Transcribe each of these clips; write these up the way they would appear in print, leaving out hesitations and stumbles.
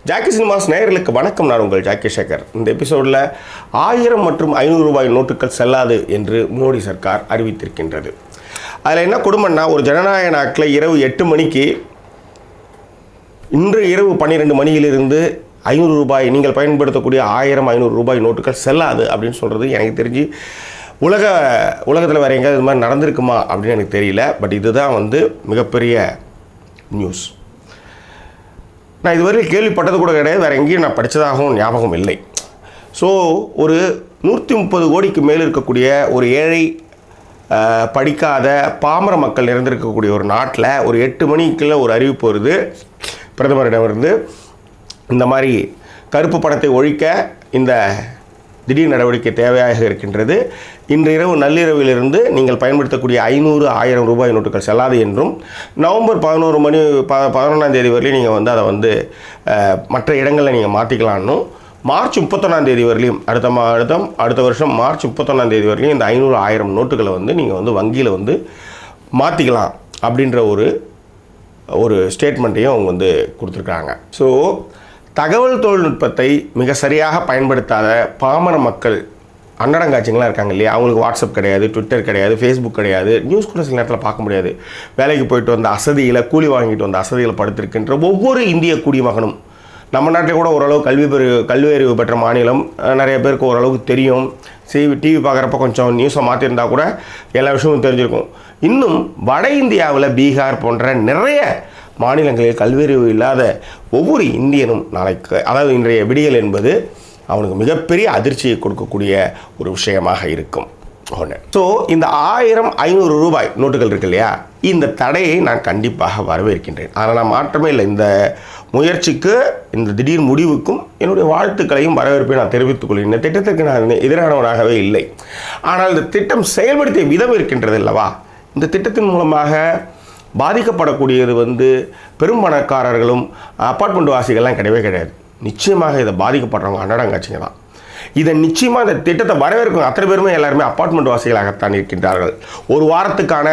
Jackie cinemas நேயர்களுக்கு வணக்கம். நான் உங்கள் ஜாக்கி சேகர். இந்த எபிசோடில் 1000 மற்றும் 500 ரூபாய் நோட்டுகள் செல்லாது என்று மோடி சர்க்கார் அறிவித்திருக்கின்றது. அதில் என்ன கொடுமைன்னா, ஒரு ஜனநாயக நாட்டில் இரவு 8 மணிக்கு இன்று இரவு 12 மணியிலிருந்து 500 ரூபாய் நீங்கள் பயன்படுத்தக்கூடிய 1000-500 ரூபாய் நோட்டுகள் செல்லாது அப்படின்னு சொல்கிறது எனக்கு தெரிஞ்சு உலகத்தில் வேறு எங்கேயாவது இது மாதிரி நடந்திருக்குமா அப்படின்னு எனக்கு தெரியல. பட் இதுதான் மிகப்பெரிய நியூஸ். நான் இதுவரையில் கேள்விப்பட்டது கூட கிடையாது, வேறு எங்கேயும் நான் படித்ததாகவும் ஞாபகம் இல்லை. ஸோ ஒரு 130 கோடிக்கு மேல் இருக்கக்கூடிய ஒரு ஏழை படிக்காத பாமர மக்கள் நிறைந்திருக்கக்கூடிய ஒரு நாட்டில் ஒரு 8 மணிக்குள்ள ஒரு அறிவிப்பு வருது பிரதமரிடமிருந்து. இந்த மாதிரி கருப்பு பணத்தை ஒழிக்க இந்த திடீர் நடவடிக்கை தேவையாக இருக்கின்றது. இன்று இரவு நள்ளிரவிலிருந்து நீங்கள் பயன்படுத்தக்கூடிய 500-1000 ரூபாய் நோட்டுகள் செல்லாது என்றும், நவம்பர் 11 தேதி வரையிலும் நீங்கள் அதை மற்ற இடங்களில் நீங்கள் மாற்றிக்கலான்னும், மார்ச் 31 தேதி வரலையும் அடுத்த வருஷம் மார்ச் 31 தேதி வரலையும் இந்த 500-1000 நோட்டுகளை நீங்கள் வங்கியில் மாற்றிக்கலாம் அப்படின்ற ஒரு ஸ்டேட்மெண்ட்டையும் அவங்க கொடுத்துருக்காங்க. ஸோ தகவல் தொழில்நுட்பத்தை மிக சரியாக பயன்படுத்தாத பாமர மக்கள் அன்னடங்காட்சிங்களாம் இருக்காங்க இல்லையா, அவங்களுக்கு வாட்ஸ்அப் கிடையாது, ட்விட்டர் கிடையாது, ஃபேஸ்புக் கிடையாது, நியூஸ் கூட சில நேரத்தில் பார்க்க முடியாது. வேலைக்கு போயிட்டு வந்த அசதியில், கூலி வாங்கிட்டு வந்த அசதியில் படுத்திருக்கின்ற ஒவ்வொரு இந்திய குடிமகனும், நம்ம நாட்டில் கூட ஓரளவு கல்வி அறிவு பெற்ற மாநிலம், நிறைய பேருக்கு ஓரளவுக்கு தெரியும். டிவி பார்க்குறப்ப கொஞ்சம் நியூஸை மாற்றிருந்தால் கூட எல்லா விஷயமும் தெரிஞ்சிருக்கும். இன்னும் வட இந்தியாவில் பீகார் போன்ற நிறைய மாநிலங்களில் கல்வியறிவு இல்லாத ஒவ்வொரு இந்தியனும் நாளைக்கு, அதாவது இன்றைய விடியல் என்பது அவனுக்கு மிகப்பெரிய அதிர்ச்சியை கொடுக்கக்கூடிய ஒரு விஷயமாக இருக்கும் ஒன்று. ஸோ இந்த 1000-500 ரூபாய் நோட்டுகள் இருக்கு இல்லையா, இந்த தடையை நான் கண்டிப்பாக வரவேற்கின்றேன். ஆனால் நான் மாற்றமே இல்லை. இந்த முயற்சிக்கு, இந்த திடீர் முடிவுக்கும் என்னுடைய வாழ்த்துக்களையும் வரவேற்பை நான் தெரிவித்துக் கொள்கிறேன். இந்த திட்டத்திற்கு நான் எதிரானவராகவே இல்லை. ஆனால் இந்த திட்டம் செயல்படுத்திய விதம் இருக்கின்றது அல்லவா, இந்த திட்டத்தின் மூலமாக பாதிக்கப்படக்கூடியது பெரும் பணக்காரர்களும் அப்பார்ட்மெண்ட் வாசிகள்லாம் கிடையவே கிடையாது. நிச்சயமாக இதை பாதிக்கப்படுறவங்க அன்னடங்காட்சிங்க தான். இதை நிச்சயமாக இந்த திட்டத்தை வரவேற்கும் அத்தனை பேருமே எல்லாருமே அப்பார்ட்மெண்ட் வாசிகளாகத்தான் இருக்கின்றார்கள். ஒரு வாரத்துக்கான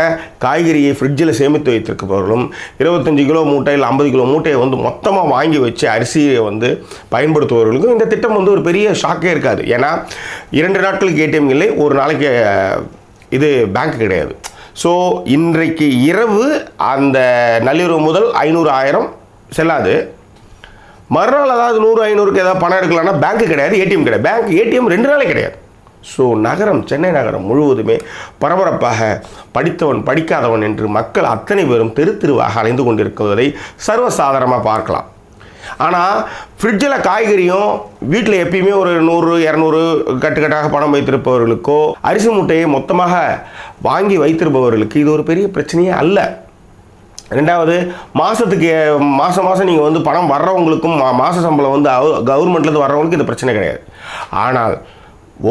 காய்கறியை ஃப்ரிட்ஜில் சேமித்து வைத்திருப்பவர்களும் 25 கிலோ மூட்டை இல்லை 50 கிலோ மூட்டையை மொத்தமாக வாங்கி வச்சு அரிசியை பயன்படுத்துபவர்களுக்கும் இந்த திட்டம் ஒரு பெரிய ஷாக்கே இருக்காது. ஏன்னா 2 நாட்களுக்கு ஏடிஎம் இல்லை, ஒரு நாளைக்கு இது பேங்க் கிடையாது. ஸோ இன்றைக்கு இரவு அந்த நள்ளிரவு முதல் 500-1000 செல்லாது. மறுநாள் அதாவது 100-500க்கு ஏதாவது பணம் எடுக்கலாம்னா பேங்க்கு கிடையாது, ஏடிஎம் கிடையாது. ஏடிஎம் 2 நாளே கிடையாது. ஸோ சென்னை நகரம் முழுவதுமே பரபரப்பாக படித்தவன் படிக்காதவன் என்று மக்கள் அத்தனை பேரும் தெருவாக அலைந்து கொண்டிருப்பதை சர்வசாதாரணமாக பார்க்கலாம். ஆனால் ஃப்ரிட்ஜில் காய்கறியும் வீட்டில் எப்பயுமே ஒரு 100-200 கட்டுக்கட்டாக பணம் வைத்திருப்பவர்களுக்கோ, அரிசி மூட்டையை மொத்தமாக வாங்கி வைத்திருப்பவர்களுக்கு இது ஒரு பெரிய பிரச்சனையே அல்ல. ரெண்டாவது, மாதம் நீங்கள் பணம் வர்றவங்களுக்கும் மாத சம்பளம் கவர்மெண்ட்லேருந்து வர்றவங்களுக்கு இது பிரச்சனை கிடையாது. ஆனால்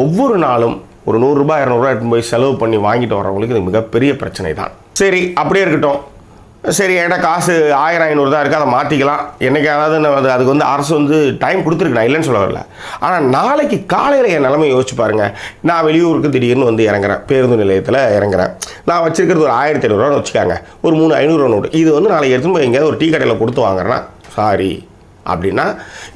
ஒவ்வொரு நாளும் ஒரு 100 ரூபாய் 200 ரூபாய் எடுத்து போய் செலவு பண்ணி வாங்கிட்டு வர்றவங்களுக்கு இது மிகப்பெரிய பிரச்சனை தான். சரி, அப்படியே இருக்கட்டும். சரி, என்கிட்ட காசு 1000-500 தான் இருக்குது, அதை மாற்றிக்கலாம். என்றைக்காவது அதுக்கு அரசு டைம் கொடுத்துருக்கு, நான் இல்லைன்னு சொல்ல வரல. ஆனால் நாளைக்கு காலையில் என் நிலைமை யோசிச்சு பாருங்கள். நான் வெளியூருக்கு திடீர்னு இறங்குறேன், பேருந்து நிலையத்தில் இறங்குறேன். நான் வச்சுருக்கிறது ஒரு 1500 ரூபான்னு வச்சுக்காங்க, ஒரு 3 500 நோட்டு. இது நாளைக்கு எடுத்துன்னு போய் எங்கேயாவது ஒரு டீ கடையில் கொடுத்து வாங்குறேன்னா சாரி அப்படின்னா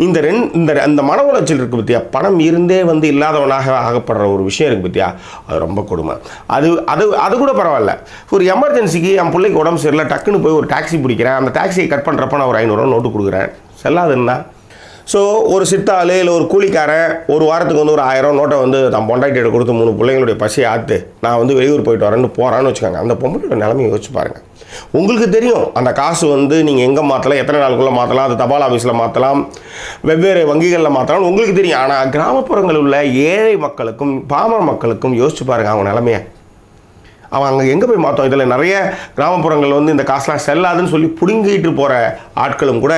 இந்த மன உளைச்சல் இருக்குது பற்றியா, பணம் இருந்தே இல்லாதவனாக ஆகப்படுற ஒரு விஷயம் இருக்குது பற்றியா, அது ரொம்ப கொடுமை. அது கூட பரவாயில்ல. ஒரு எமர்ஜென்சிக்கு என் பிள்ளைக்கு உடம்பு சரியில்லை, டக்குன்னு போய் ஒரு டாக்ஸி பிடிக்கிறேன், அந்த டாக்ஸியை கட் பண்ணுறப்ப நான் ஒரு 500 ரூபா நோட்டு கொடுக்குறேன், செல்லாதுன்னா. ஸோ ஒரு சித்தாள் இல்லை ஒரு கூலிக்காரன் ஒரு வாரத்துக்கு ஒரு 1000 நோட்டை தான் பொண்டாட்டிகிட்ட கொடுத்து 3 பிள்ளைங்களுடைய பசியை ஆற்று நான் வெளியூர் போயிட்டு வரேன்னு போகிறான்னு வச்சுக்கோங்க. அந்த பொம்பளோட நிலைமையை யோசிச்சு பாருங்கள். உங்களுக்கு தெரியும் அந்த காசு நீங்கள் எங்கே மாற்றலாம், எத்தனை நாளுக்குள்ளே மாற்றலாம், அது தபால் ஆஃபீஸில் மாற்றலாம், வெவ்வேறு வங்கிகளில் மாற்றலாம், உங்களுக்கு தெரியும். ஆனால் கிராமப்புறங்களில் உள்ள ஏழை மக்களுக்கும் பாமர மக்களுக்கும் யோசிச்சு பாருங்கள் அவங்க நிலைமையை. அவன் அங்கே எங்கே போய் மாற்றோம்? இதில் நிறைய கிராமப்புறங்கள் இந்த காசுலாம் செல்லாதுன்னு சொல்லி பிடுங்கிட்டு போகிற ஆட்களும் கூட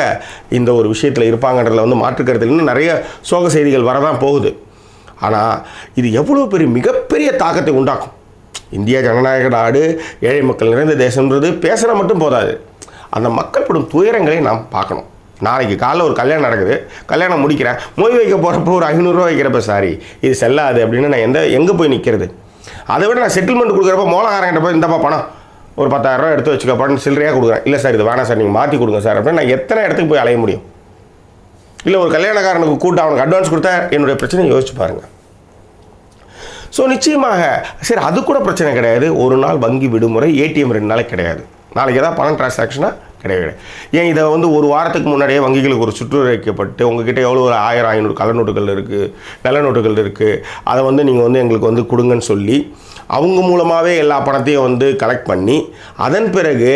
இந்த ஒரு விஷயத்தில் இருப்பாங்கன்றதில் மாற்றுக்கிறது. இன்னும் நிறைய சோக செய்திகள் வரதான் போகுது. ஆனால் இது எவ்வளோ மிகப்பெரிய தாக்கத்தை உண்டாக்கும். இந்தியா ஜனநாயக நாடு, ஏழை மக்கள் நிறைந்த தேசம்ன்றது பேசுகிற மட்டும் போதாது, அந்த மக்கள் படும் துயரங்களை நாம் பார்க்கணும். நாளைக்கு காலைல ஒரு கல்யாணம் நடக்குது, கல்யாணம் முடிக்கிறேன், மொய் வைக்க போகிறப்போ ஒரு 500 ரூபா வைக்கிறப்ப சாரி இது செல்லாது அப்படின்னு நான் எங்கே போய் நிற்கிறது? அதை விட நான் செட்டில்மெண்ட் கொடுக்குறப்ப மோளகாரங்கிட்ட போய் இந்தப்பா பணம் ஒரு 10,000 ரூபா எடுத்து வச்சுக்கப்பான்னு சில்லறையாக கொடுக்குறேன். இல்லை சார் இது வேணாம் சார், நீங்கள் மாற்றி கொடுங்க சார் அப்படின்னு நான் எத்தனை இடத்துக்கு போய் அலைய முடியும்? இல்லை ஒரு கல்யாணக்காரனுக்கு கூட்டு அவனுக்கு அட்வான்ஸ் கொடுத்தா என்னுடைய பிரச்சனையை யோசிச்சு பாருங்கள். ஸோ நிச்சயமாக சரி, அது கூட பிரச்சனை கிடையாது. ஒரு நாள் வங்கி விடுமுறை, ஏடிஎம் 2 நாளைக்கு கிடையாது. நாளைக்கு ஏதாவது பணம் டிரான்சாக்ஷனாக கிடையாது. ஏன் இதை வந்து ஒரு வாரத்துக்கு முன்னாடியே வங்கிகளுக்கு ஒரு சுற்றுரை வைக்கப்பட்டு உங்ககிட்ட எவ்வளோ ஒரு 1000-500 கள்ள நோட்டுகள் இருக்குது, நல்ல நோட்டுகள் இருக்குது, அதை வந்து நீங்கள் வந்து எங்களுக்கு வந்து கொடுங்கன்னு சொல்லி அவங்க மூலமாகவே எல்லா பணத்தையும் வந்து கலெக்ட் பண்ணி அதன் பிறகு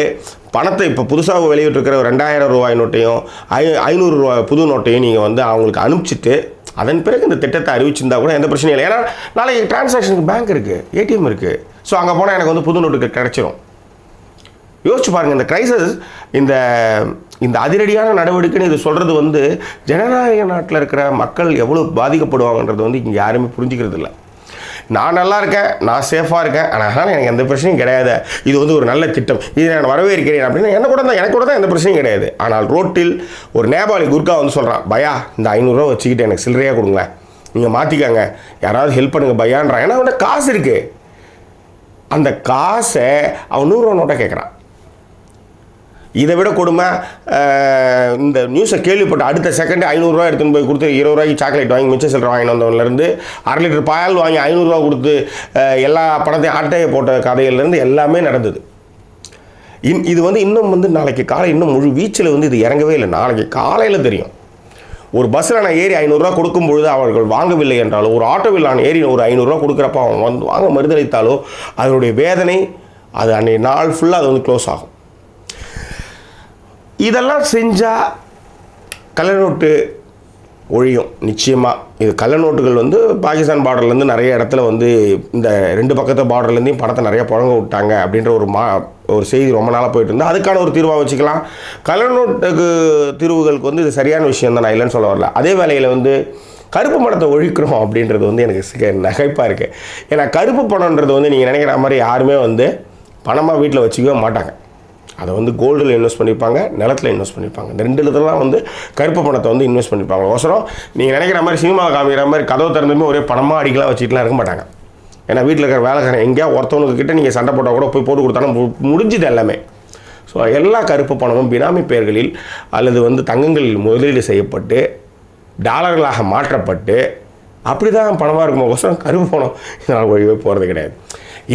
பணத்தை இப்போ புதுசாக வெளியிட்டிருக்கிற 2000 ரூபாய் நோட்டையும் 500 ரூபாய் புது நோட்டையும் நீங்கள் வந்து அவங்களுக்கு அனுப்பிச்சிட்டு அதன் பிறகு இந்த திட்டத்தை அறிவிச்சிருந்தா கூட எந்த பிரச்சனையும் இல்லை. ஏன்னா நாளைக்கு டிரான்சாக்ஷனுக்கு பேங்க் இருக்குது, ஏடிஎம் இருக்குது. ஸோ அங்கே போனால் எனக்கு வந்து புது நோட்டுக்கு கிடச்சிரும். யோசிச்சு பாருங்கள், இந்த கிரைசஸ், இந்த இந்த அதிரடியான நடவடிக்கைன்னு இது சொல்கிறது வந்து ஜனநாயக நாட்டில் இருக்கிற மக்கள் எவ்வளோ பாதிக்கப்படுவாங்கன்றது வந்து இங்கே யாருமே புரிஞ்சிக்கிறது இல்லை. நான் நல்லா இருக்கேன், நான் சேஃபாக இருக்கேன், ஆனால் எனக்கு எந்த பிரச்சனையும் கிடையாது, இது வந்து ஒரு நல்ல திட்டம், இது நான் வரவேற்கிறேன் அப்படின்னு எனக்கு கூட தான் எந்த பிரச்சனையும் கிடையாது. ஆனால் ரோட்டில் ஒரு நேபாளி குர்கா வந்து சொல்கிறான், பயா இந்த 500 ரூபா வச்சுக்கிட்டு எனக்கு சில்லறையாக கொடுங்களேன், நீங்கள் மாற்றிக்காங்க, யாராவது ஹெல்ப் பண்ணுங்கள் பையான்றான். ஏன்னா அவன்கிட்ட காசு இருக்குது. அந்த காசை அவன் 100 ரூபா நோட்டை கேட்குறான். இதை விட கொடுமை, இந்த நியூஸை கேள்விப்பட்ட அடுத்த செகண்ட் 500 ரூபா எடுத்துன்னு போய் கொடுத்து 20 ரூபாய்க்கு சாக்லேட் வாங்கி மிச்சம் சில்லறை வாங்கிட்டு வந்தவன்லேருந்து 1/2 லிட்டர் பால் வாங்கி 500 ரூபா கொடுத்து எல்லா பணத்தையும் ஆட்டையை போட்ட கதையிலேருந்து எல்லாமே நடந்தது. இது வந்து இன்னும் வந்து நாளைக்கு காலை இன்னும் முழு வீச்சில் வந்து இது இறங்கவே இல்லை. நாளைக்கு காலையில் தெரியும். ஒரு பஸ்ஸில் நான் ஏறி 500 ரூபா கொடுக்கும்பொழுது அவர்கள் வாங்கவில்லை என்றாலோ, ஒரு ஆட்டோவில் நான் ஏறி ஒரு 500 ரூபா கொடுக்குறப்ப அவன் வந்து வாங்க மறுதளித்தாலோ அதனுடைய வேதனை அது அன்றைய நாள் ஃபுல்லாக அது வந்து க்ளோஸ் ஆகும். இதெல்லாம் செஞ்சால் கள்ள நோட்டு ஒழியும் நிச்சயமாக. இது கள்ள நோட்டுகள் வந்து பாகிஸ்தான் பார்டர்லேருந்து நிறைய இடத்துல வந்து இந்த 2 பக்கத்து பார்டர்லேருந்தையும் பணத்தை நிறைய புழங்க விட்டாங்க அப்படின்ற ஒரு செய்தி ரொம்ப நாளாக போயிட்டு இருந்தால் அதுக்கான ஒரு தீர்வாக வச்சுக்கலாம். கள்ள நோட்டுக்கு தீர்வுகளுக்கு வந்து இது சரியான விஷயம் தான், நான் இல்லைன்னு சொல்ல வரல. அதே வேளையில் வந்து கருப்பு பணத்தை ஒழிக்கிறோம் அப்படின்றது வந்து எனக்கு நகைப்பாக இருக்குது. ஏன்னா கருப்பு பணன்றது வந்து நீங்கள் நினைக்கிற மாதிரி யாருமே வந்து பணமாக வீட்டில் வச்சுக்கவே மாட்டாங்க. அதை வந்து கோல்டில் இன்வெஸ்ட் பண்ணியிருப்பாங்க, நிலத்தில் இன்வெஸ்ட் பண்ணியிருப்பாங்க. இந்த 2 இடத்துலாம் வந்து கருப்பு பணத்தை வந்து இன்வெஸ்ட் பண்ணியிருப்பாங்க. அவசரம் நீங்கள் நினைக்கிற மாதிரி சினிமா காமிக்கிற மாதிரி கதவு திறந்துமே ஒரே பணமாக அடிக்கலாம் வச்சுட்டுலாம் இருக்க மாட்டாங்க. ஏன்னா வீட்டில் இருக்கிற வேலைக்காரன் எங்கேயா ஒருத்தவனுக்கு கிட்ட நீங்கள் சண்டை போட்டால் கூட போய் போட்டு கொடுத்தாலும் முடிஞ்சுது எல்லாமே. ஸோ எல்லா கருப்பு பணமும் பினாமி பெயர்களில் அல்லது வந்து தங்கங்களில் முதலீடு செய்யப்பட்டு டாலர்களாக மாற்றப்பட்டு அப்படி தான் பணமாக இருக்கும்போது கருப்பு பணம் இதனால் ஒழிவே போகிறது கிடையாது.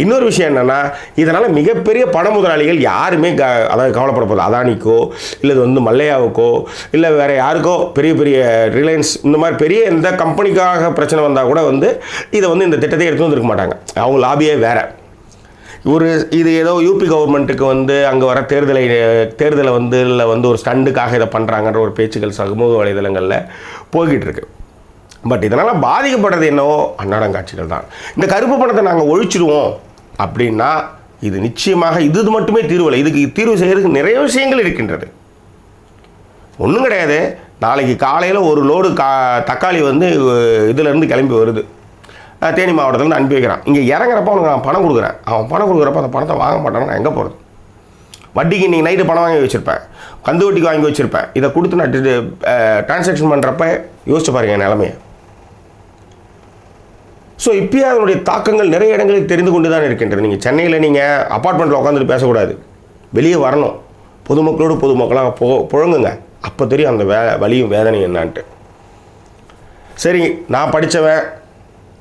இன்னொரு விஷயம் என்னென்னா, இதனால் மிகப்பெரிய பண முதலாளிகள் யாருமே அதாவது கவலைப்பட போகுது. அதானிக்கோ இல்லை இது வந்து மல்லையாவுக்கோ இல்லை வேறு யாருக்கோ பெரிய பெரிய ரிலையன்ஸ் இந்த மாதிரி பெரிய எந்த கம்பெனிக்காக பிரச்சனை வந்தால் கூட வந்து இதை வந்து இந்த திட்டத்தை எடுத்து வந்துருக்க மாட்டாங்க. அவங்க லாபியே வேறு. இது ஏதோ யூபி கவர்மெண்ட்டுக்கு வந்து அங்கே வர தேர்தலை வந்து இல்லை வந்து ஒரு ஸ்டண்டுக்காக இதை பண்ணுறாங்கன்ற ஒரு பேச்சுக்கள் சமூக வலைதளங்களில் போய்கிட்டு இருக்கு. பட் இதனால் பாதிக்கப்படுறது என்னவோ அன்னாடம் காட்சிகள் தான். இந்த கருப்பு பணத்தை நாங்கள் ஒழிச்சிடுவோம் அப்படின்னா இது நிச்சயமாக இது மட்டுமே தீர்வு இல்லை. இதுக்கு தீர்வு செய்கிறதுக்கு நிறைய விஷயங்கள் இருக்கின்றது. ஒன்றும் கிடையாது. நாளைக்கு காலையில் ஒரு லோடு தக்காளி வந்து இதிலேருந்து கிளம்பி வருது, தேனி மாவட்டத்துலேருந்து அனுப்பி வைக்கிறான். இங்கே இறங்குறப்ப அவனுக்கு நான் பணம் கொடுக்குறேன். அவன் பணம் கொடுக்குறப்ப அந்த பணத்தை வாங்க மாட்டான்னு நான் எங்கே போகிறது? வட்டிக்கு இன்றைக்கி நைட்டு பணம் வாங்கி வச்சுருப்பேன், கந்து வட்டிக்கு வாங்கி வச்சுருப்பேன். இதை கொடுத்து நான் டிரான்சாக்ஷன் பண்ணுறப்ப யோசிச்சு பாருங்க நிலைமையை. ஸோ இப்போயே அதனுடைய தாக்கங்கள் நிறைய இடங்களில் தெரிந்து கொண்டு தான் இருக்கின்றது. நீங்கள் சென்னையில் நீங்கள் அப்பார்ட்மெண்ட்டில் உட்காந்துட்டு பேசக்கூடாது, வெளியே வரணும், பொதுமக்களோடு பொதுமக்களாக புழங்குங்க. அப்போ தெரியும் அந்த வலியும் வேதனை என்னான்ட்டு. சரி, நான் படித்தவன்,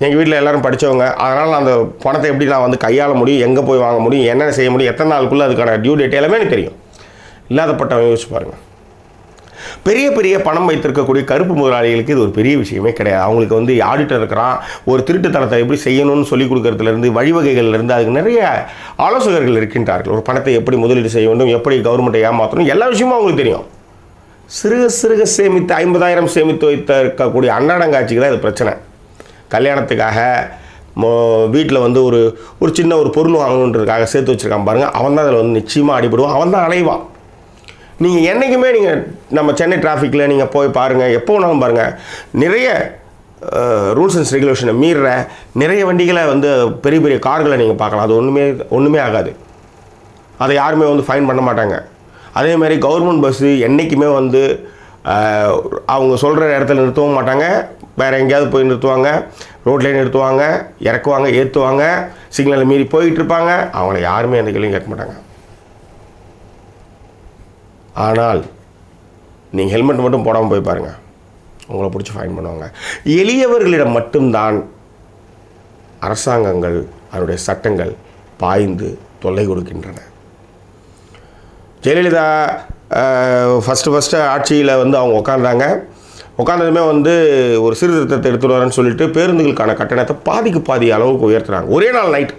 எங்கள் வீட்டில் எல்லோரும் படித்தவங்க, அதனால் அந்த பணத்தை எப்படி நான் வந்து கையாள முடியும், எங்கே போய் வாங்க முடியும், என்னென்ன செய்ய முடியும், எத்தனை நாளுக்குள்ளே அதுக்கான டியூ டேட் எல்லாமே எனக்கு தெரியும். இல்லாதப்பட்டவன் யோசிச்சு பாருங்கள். பெரிய பெரிய பணம் வைத்திருக்கக்கூடிய கருப்பு முதலாளிகளுக்கு இது ஒரு பெரிய விஷயமே கிடையாது. அவங்களுக்கு வந்து ஆடிட்டர் இருக்கிறான், ஒரு திருட்டுத்தனத்தை எப்படி செய்யணும்னு சொல்லிக் கொடுக்கறதுலேருந்து வழிவகைகள்லேருந்து அதுக்கு நிறைய ஆலோசகர்கள் இருக்கின்றார்கள். ஒரு பணத்தை எப்படி முதலீடு செய்ய வேண்டும், எப்படி கவர்மெண்ட்டை ஏமாற்றணும், எல்லா விஷயமும் அவங்களுக்கு தெரியும். சிறுக சேமித்து 50,000 சேமித்து வைத்த இருக்கக்கூடிய அன்னாடங்காட்சிக்கு தான் இது பிரச்சனை. கல்யாணத்துக்காக வீட்டில் வந்து ஒரு சின்ன ஒரு பொருள் வாங்கணுன்றதுக்காக சேர்த்து வச்சுருக்கான் பாருங்கள், அவன் தான் அதில் வந்து நிச்சயமாக அடிபடுவான், அவன் தான் அலைவான். நீங்கள் என்றைக்குமே நீங்கள் நம்ம சென்னை டிராஃபிக்கில் நீங்கள் போய் பாருங்கள், எப்போ வேணாலும் பாருங்கள், நிறைய ரூல்ஸ் அண்ட் ரெகுலேஷனை மீறுற நிறைய வண்டிகளை வந்து பெரிய பெரிய கார்களை நீங்கள் பார்க்கலாம். அது ஒன்றுமே ஆகாது, அதை யாருமே வந்து ஃபைன் பண்ண மாட்டாங்க. அதேமாதிரி கவர்மெண்ட் பஸ்ஸு என்றைக்குமே வந்து அவங்க சொல்கிற இடத்துல நிறுத்தவும் மாட்டாங்க, வேறு எங்கேயாவது போய் நிறுத்துவாங்க, ரோட்லேயே நிறுத்துவாங்க, இறக்குவாங்க, ஏற்றுவாங்க, சிக்னலை மீறி போயிட்டு இருப்பாங்க. அவங்கள யாருமே எந்த கேள்வியும் கேட்க மாட்டாங்க. ஆனால் நீங்கள் ஹெல்மெட் மட்டும் போடாமல் போய் பாருங்கள், உங்களை பிடிச்சி ஃபைன் பண்ணுவாங்க. எளியவர்களிடம் மட்டும்தான் அரசாங்கங்கள் அதனுடைய சட்டங்கள் பாய்ந்து தொல்லை கொடுக்கின்றன. ஜெயலலிதா ஃபஸ்ட்டு ஆட்சியில் அவங்க உட்காந்ததுமே ஒரு சீர்திருத்தத்தை எடுத்துகிட்டு வரேன்னு சொல்லிட்டு பேருந்துகளுக்கான கட்டணத்தை பாதி அளவுக்கு உயர்த்துறாங்க. ஒரே நாள் நைட்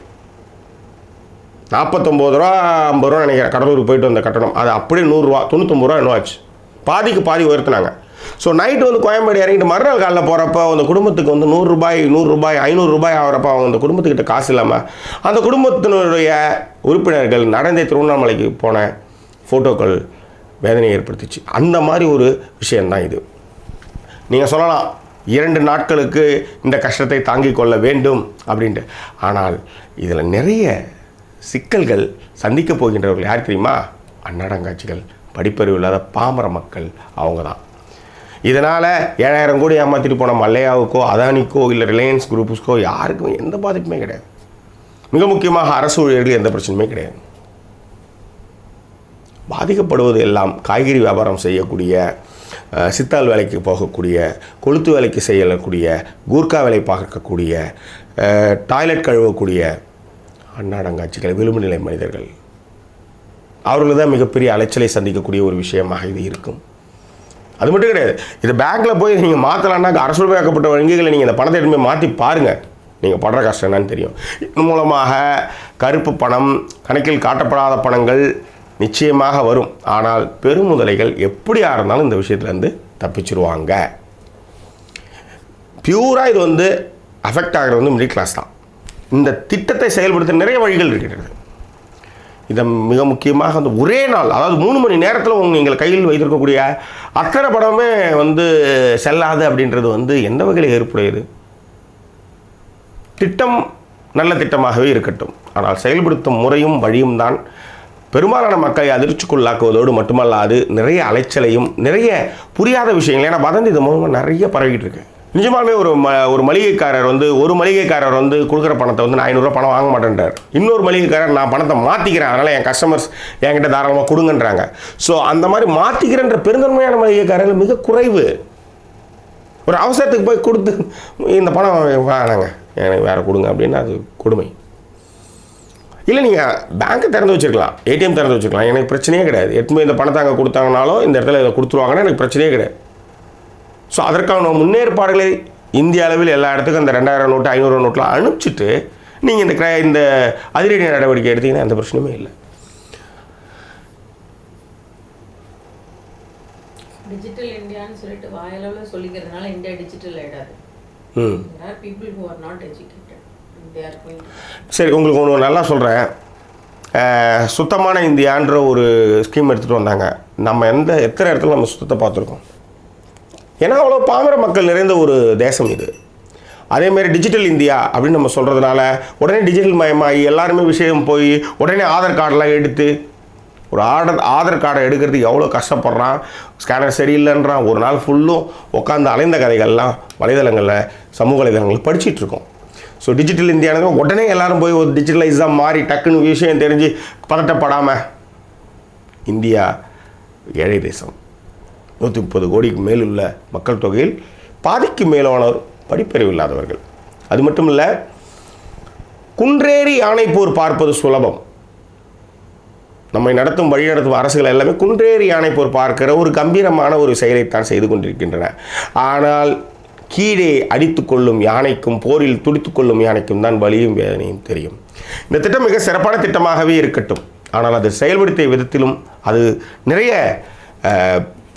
49 ரூபா 50 ரூபா நினைக்கிறேன். கடலூருக்கு போயிட்டு வந்த கட்டணம் அது அப்படியே 100 ரூபா 99 ரூபா என்ன ஆச்சு, பாதி உயர்த்தினாங்க. ஸோ நைட்டு கோயம்பேடு இறங்கிட்டு மறுநாள் காலையில் போகிறப்ப அந்த குடும்பத்துக்கு 100 ரூபாய் 500 ரூபாய் ஆகிறப்ப அவங்க அந்த குடும்பத்துக்கிட்ட காசு இல்லாமல் அந்த குடும்பத்தினுடைய உறுப்பினர்கள் நடந்தே திருவண்ணாமலைக்கு போன ஃபோட்டோக்கள் வேதனையை ஏற்படுத்திச்சு. அந்த மாதிரி ஒரு விஷயந்தான் இது. நீங்கள் சொல்லலாம் 2 நாட்களுக்கு இந்த கஷ்டத்தை தாங்கிக் கொள்ள வேண்டும் அப்படின்ட்டு. ஆனால் இதில் நிறைய சிக்கல்கள் சந்திக்கப் போகின்றவர்கள் யார் தெரியுமா? அன்னடங்காட்சிகள், படிப்பறிவு இல்லாத பாமர மக்கள், அவங்க தான். இதனால் 7000 கோடி ஏமாற்றிட்டு போன மல்லையாவுக்கோ அதானிக்கோ இல்லை ரிலையன்ஸ் குரூப்ஸ்க்கோ யாருக்கும் எந்த பாதிப்புமே கிடையாது. மிக முக்கியமாக அரசு ஊழியர்கள் எந்த பிரச்சனையுமே கிடையாது. பாதிக்கப்படுவது எல்லாம் காய்கறி வியாபாரம் செய்யக்கூடிய, சித்தால் வேலைக்கு போகக்கூடிய, கொளுத்து வேலைக்கு செய்யக்கூடிய, கூர்க்கா வேலை பார்க்கக்கூடிய, டாய்லெட் கழுவக்கூடிய அன்னாடங்காட்சிகள், விளிம்பு நிலை மனிதர்கள், அவர்கள் தான் மிகப்பெரிய அலைச்சலை சந்திக்கக்கூடிய ஒரு விஷயமாக இது இருக்கும். அது மட்டும் கிடையாது, இது பேங்க்கில் போய் நீங்கள் மாற்றலான்னா அரசுடைமையாக்கப்பட்ட வங்கிகளை நீங்கள் இந்த பணத்தை எடுத்து மாற்றி பாருங்கள், நீங்கள் படுற கஷ்டம் என்னன்னு தெரியும். இதன் மூலமாக கருப்பு பணம், கணக்கில் காட்டப்படாத பணங்கள் நிச்சயமாக வரும். ஆனால் பெருமுதலைகள் எப்படியா இருந்தாலும் இந்த விஷயத்துலேருந்து தப்பிச்சிருவாங்க. பியூராக இது அஃபெக்ட் ஆகிறது மிடில் கிளாஸ் தான். இந்த திட்டத்தை செயல்படுத்த நிறைய வழிகள் இருக்கிறது. இதை மிக முக்கியமாக ஒரே நாள், அதாவது 3 மணி நேரத்தில் நீங்கள் கையில் வைத்திருக்கக்கூடிய அத்தனை படமே செல்லாது அப்படின்றது எந்த வகையில் ஏற்புடையது? திட்டம் நல்ல திட்டமாகவே இருக்கட்டும், ஆனால் செயல்படுத்தும் முறையும் வழியும் தான் பெரும்பாலான மக்களை அதிர்ச்சிக்குள்ளாக்குவதோடு மட்டுமல்லாது நிறைய அலைச்சலையும் நிறைய புரியாத விஷயங்கள். ஏன்னா வதந்தி இது மூலமாக நிறைய பரவிக்கிட்டு இருக்கு. நிஜமாலுமே ஒரு மளிகைக்காரர் ஒரு மளிகைக்காரர் கொடுக்குற பணத்தை நான் 500 ரூபா பணம் வாங்க மாட்டேன்றார். இன்னொரு மளிகைக்காரர் நான் பணத்தை மாற்றிக்கிறேன், அதனால் என் கஸ்டமர்ஸ் என்கிட்ட தாராளமாக கொடுங்கன்றாங்க. ஸோ அந்த மாதிரி மாற்றிக்கிறன்ற பெருந்தன்மையான மளிகைக்காரர்கள் மிக குறைவு. ஒரு அவசரத்துக்கு போய் கொடுத்து இந்த பணம் வேணாங்க எனக்கு வேறு கொடுங்க அப்படின்னு அது கொடுமை. இல்லை நீங்கள் பேங்க்கை திறந்து வச்சுருக்கலாம், ஏடிஎம் திறந்து வச்சுருக்கலாம், எனக்கு பிரச்சனையே கிடையாது. எட்டுமே இந்த பணத்தை அங்கே கொடுத்தாங்கனாலும் இந்த இடத்துல இதை கொடுத்துருவாங்கன்னா எனக்கு பிரச்சனையே கிடையாது. ஸோ அதற்கான முன்னேற்பாடுகளை இந்திய அளவில் எல்லா இடத்துக்கும் அந்த 2000 நோட்டு 500 நோட்டெலாம் அனுப்பிச்சிட்டு நீங்கள் இந்த அதிரடி நடவடிக்கை எடுத்தீங்கன்னா எந்த பிரச்சனையுமே இல்லை. டிஜிட்டல் இந்தியான்னு சொல்லிட்டு வாயளவில் சொல்லிக்கிறதுனால இந்தியா டிஜிட்டல் ஆகிடாது. people who are not educated they are going to. சரி, உங்களுக்கு ஒன்று நல்லா சொல்கிறேன். சுத்தமான இந்தியான்ற ஒரு ஸ்கீம் எடுத்துகிட்டு வந்தாங்க. நம்ம எத்தனை இடத்துல நம்ம சுத்தத்தை பார்த்துருக்கோம்? ஏன்னா அவ்வளோ பாமர மக்கள் நிறைந்த ஒரு தேசம் இது. அதேமாரி டிஜிட்டல் இந்தியா அப்படின்னு நம்ம சொல்கிறதுனால உடனே டிஜிட்டல் மயமாகி எல்லாருமே விஷயம் போய் உடனே ஆதார் கார்டெலாம் எடுத்து ஒரு ஆதார் கார்டை எடுக்கிறதுக்கு எவ்வளோ கஷ்டப்படுறான், ஸ்கேனர் சரியில்லைன்றான். ஒரு நாள் ஃபுல்லும் உட்காந்து அலைந்த கதைகள்லாம் வலைதளங்களில் சமூக வலைதளங்களில் படிச்சுட்ருக்கோம். ஸோ டிஜிட்டல் இந்தியானது உடனே எல்லோரும் போய் ஒரு டிஜிட்டலைஸாக மாறி டக்குன்னு விஷயம் தெரிஞ்சு பதட்டப்படாமல். இந்தியா ஏழை தேசம், 130 கோடிக்கு மேலுள்ள மக்கள் தொகையில் பாதிக்கு மேலானோர் படிப்பறிவு இல்லாதவர்கள். அது மட்டும் இல்லை, குன்றேறி யானைப்போர் பார்ப்பது சுலபம். நம்மை நடத்தும் வழி நடத்தும் அரசுகள் எல்லாமே குன்றேறி யானைப்போர் பார்க்கிற ஒரு கம்பீரமான ஒரு செயலைத்தான் செய்து கொண்டிருக்கின்றன. ஆனால் கீழே அடித்து கொள்ளும் யானைக்கும் போரில் துடித்து கொள்ளும் யானைக்கும் தான் வலியும் வேதனையும் தெரியும். இந்த திட்டம் மிக சிறப்பான திட்டமாகவே இருக்கட்டும், ஆனால் அது செயல்படுத்திய விதத்திலும் அது நிறைய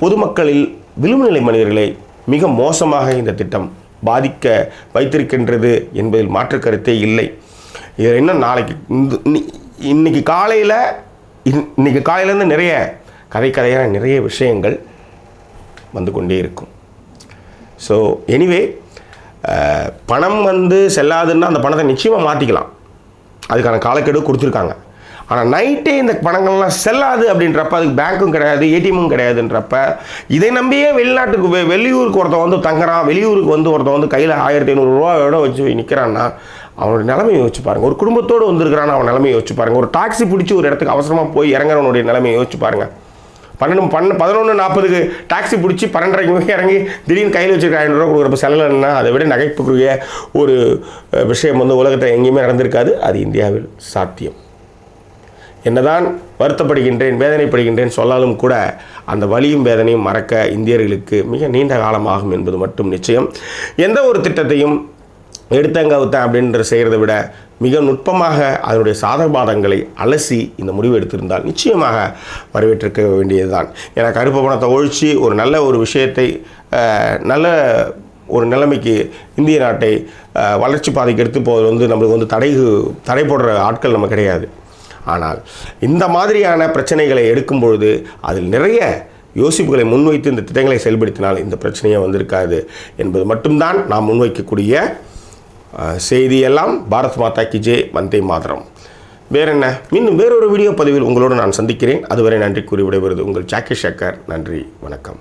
பொதுமக்களில் விளிம்புநிலை மனிதர்களை மிக மோசமாக இந்த திட்டம் பாதிக்க வைத்திருக்கின்றது என்பதில் மாற்று கருத்தே இல்லை. இது இன்னும் நாளைக்கு இன்னைக்கு காலையிலேருந்து நிறைய கதையான நிறைய விஷயங்கள் வந்து கொண்டே இருக்கும். ஸோ எனிவே, பணம் செல்லாதுன்னா அந்த பணத்தை நிச்சயமாக மாற்றிக்கலாம், அதுக்கான காலக்கெடு கொடுத்துருக்காங்க. ஆனால் நைட்டே இந்த பணங்கள்லாம் செல்லாது அப்படின்றப்ப அதுக்கு பேங்க்கும் கிடையாது, ஏடிஎம்மும் கிடையாதுன்றப்ப இதை நம்பியே வெளியூருக்கு ஒருத்தன் தங்குறான், வெளியூருக்கு ஒருத்தன் கையில் 1500 ரூபாயோட வச்சு நிற்கிறான்னா அவனுடைய நிலைமையை யோசிச்சு பாருங்கள். ஒரு குடும்பத்தோடு வந்திருக்கிறான்னு அவன் நிலைமையை யோசிச்சு பாருங்கள். ஒரு டாக்ஸி பிடிச்சி ஒரு இடத்துக்கு அவசரமாக போய் இறங்குறவனுடைய நிலைமையை யோசிச்சு பாருங்கள். 11:40 டாக்ஸி பிடிச்சி 12:30 இறங்கி திடீர்னு கையில் வச்சுருக்க 500 ரூபா கொடுக்குறப்ப செலவுன்னா அதை விட நகைப்புக்குரிய ஒரு விஷயம் வந்து உலகத்தில் எங்கேயுமே நடந்திருக்காது. அது இந்தியாவில் சாத்தியம். என்னதான் வருத்தப்படுகின்றேன், வேதனைப்படுகின்றேன் சொல்லாலும் கூட அந்த வலியும் வேதனையும் மறக்க இந்தியர்களுக்கு மிக நீண்ட காலமாகும் என்பது மட்டும் நிச்சயம். எந்த ஒரு திட்டத்தையும் எடுத்தங்கவுத்தேன் அப்படின்ற செய்கிறத விட மிக நுட்பமாக அதனுடைய சாதகபாதங்களை அலசி இந்த முடிவு எடுத்திருந்தால் நிச்சயமாக வரவேற்றிருக்க வேண்டியதுதான். ஏன்னா கருப்பு பணத்தை ஒழித்து ஒரு நல்ல ஒரு விஷயத்தை நல்ல ஒரு நிலைமைக்கு இந்திய நாட்டை வளர்ச்சி பாதைக்கு எடுத்து போவது வந்து நம்மளுக்கு வந்து தடை போடுற ஆட்கள் நம்ம கிடையாது. ஆனால் இந்த மாதிரியான பிரச்சனைகளை எடுக்கும் பொழுது அதில் நிறைய யோசிப்புகளை முன்வைத்து இந்த திட்டங்களை செயல்படுத்தினால் இந்த பிரச்சனையே வந்திருக்காது என்பது மட்டும்தான் நாம் முன்வைக்கக்கூடிய செய்தியெல்லாம். பாரத் மாதா கி ஜெய், வந்தே மாதரம். வேறென்ன, இன்னும் வேறொரு வீடியோ பதிவில் உங்களோடு நான் சந்திக்கிறேன். அதுவரை நன்றி கூறி விடைபெறுவது உங்கள் ஜாக்கி ஷேக்கர். நன்றி, வணக்கம்.